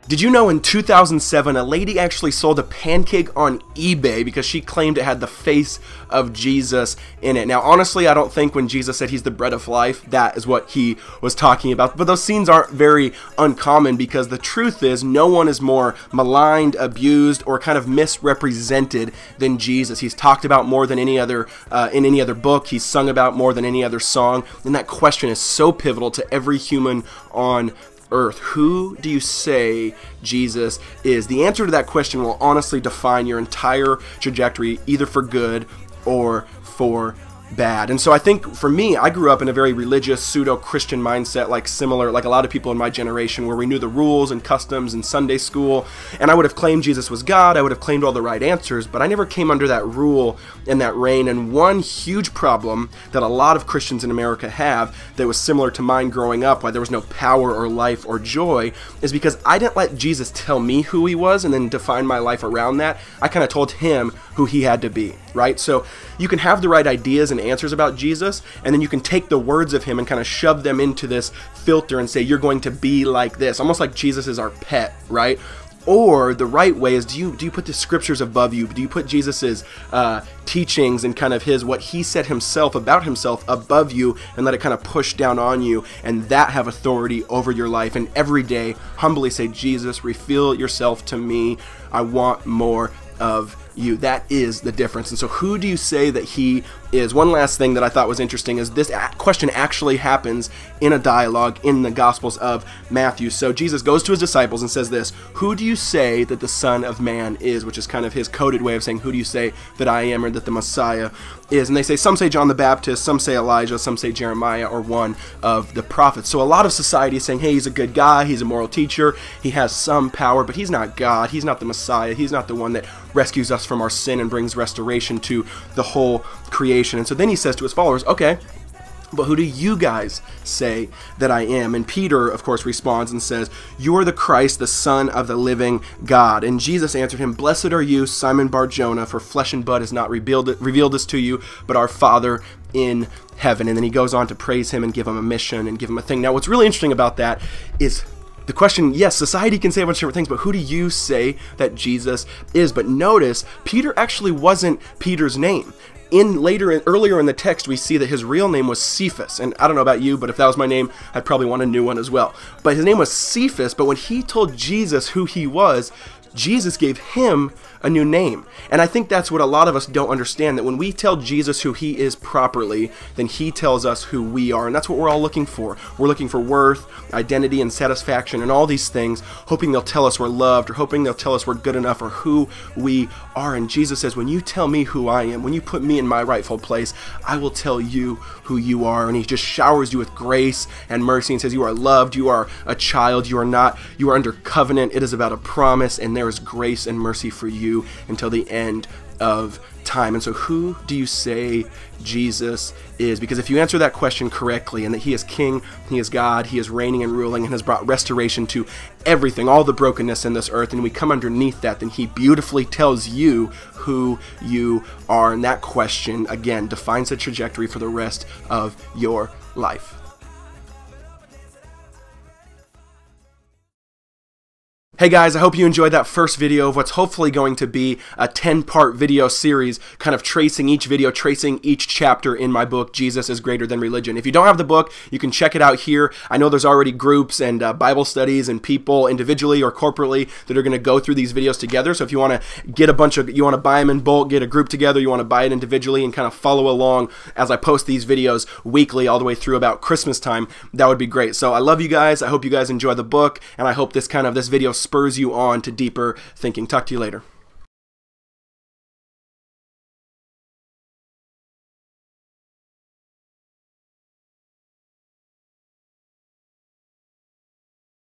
Did you know in 2007 a lady actually sold a pancake on eBay because she claimed it had the face of Jesus in it? Now honestly, I don't think when Jesus said he's the bread of life, that is what he was talking about. But those scenes aren't very uncommon because the truth is no one is more maligned, abused, or kind of misrepresented than Jesus. He's talked about more than any other in any other book. He's sung about more than any other song. And that question is so pivotal to every human on earth. Who do you say Jesus is? The answer to that question will honestly define your entire trajectory, either for good or for bad. And so I think for me, I grew up in a very religious pseudo-Christian mindset, like a lot of people in my generation, where we knew the rules and customs in Sunday school, and I would have claimed Jesus was God. I would have claimed all the right answers, but I never came under that rule and that reign. And one huge problem that a lot of Christians in America have that was similar to mine growing up, why there was no power or life or joy, is because I didn't let Jesus tell me who he was and then define my life around that. I kind of told him who he had to be, right? So you can have the right ideas and answers about Jesus, and then you can take the words of him and kind of shove them into this filter and say, you're going to be like this, almost like Jesus is our pet, right? Or the right way is, do you put the scriptures above you? Do you put Jesus's teachings and kind of what he said himself about himself above you and let it kind of push down on you, and that have authority over your life? And every day humbly say, Jesus, reveal yourself to me. I want more of you. That is the difference. And so who do you say that he is? One last thing that I thought was interesting is this question actually happens in a dialogue in the Gospels of Matthew. So Jesus goes to his disciples and says this: who do you say that the Son of Man is? Which is kind of his coded way of saying, who do you say that I am, or that the Messiah is? And they say, some say John the Baptist, some say Elijah, some say Jeremiah, or one of the prophets. So a lot of society is saying, hey, he's a good guy, he's a moral teacher, he has some power, but he's not God, he's not the Messiah, he's not the one that rescues us from our sin and brings restoration to the whole creation. And so then he says to his followers, okay, but who do you guys say that I am? And Peter, of course, responds and says, you are the Christ, the Son of the living God. And Jesus answered him, blessed are you, Simon Bar-Jonah, for flesh and blood has not revealed this to you, but our Father in heaven. And then he goes on to praise him and give him a mission and give him a thing. Now, what's really interesting about that is the question, yes, society can say a bunch of different things, but who do you say that Jesus is? But notice, Peter actually wasn't Peter's name. Earlier in the text, we see that his real name was Cephas. And I don't know about you, but if that was my name, I'd probably want a new one as well. But his name was Cephas, but when he told Jesus who he was, Jesus gave him a new name. And I think that's what a lot of us don't understand, that when we tell Jesus who he is properly, then he tells us who we are. And that's what we're all looking for. We're looking for worth, identity, and satisfaction, and all these things, hoping they'll tell us we're loved, or hoping they'll tell us we're good enough, or who we are. And Jesus says, when you tell me who I am, when you put me in my rightful place, I will tell you who you are. And he just showers you with grace and mercy and says, you are loved, you are a child, you are under covenant. It is about a promise, and there is grace and mercy for you until the end of time. And so who do you say Jesus is? Because if you answer that question correctly, and that he is King, he is God, he is reigning and ruling, and has brought restoration to everything, all the brokenness in this earth, and we come underneath that, then he beautifully tells you who you are. And that question, again, defines the trajectory for the rest of your life. Hey guys, I hope you enjoyed that first video of what's hopefully going to be a 10-part video series, kind of tracing each chapter in my book, Jesus is Greater Than Religion. If you don't have the book, you can check it out here. I know there's already groups and Bible studies and people individually or corporately that are going to go through these videos together. So if you want to get you want to buy them in bulk, get a group together, you want to buy it individually and kind of follow along as I post these videos weekly all the way through about Christmas time, that would be great. So I love you guys. I hope you guys enjoy the book, and I hope this video spurs you on to deeper thinking. Talk to you later.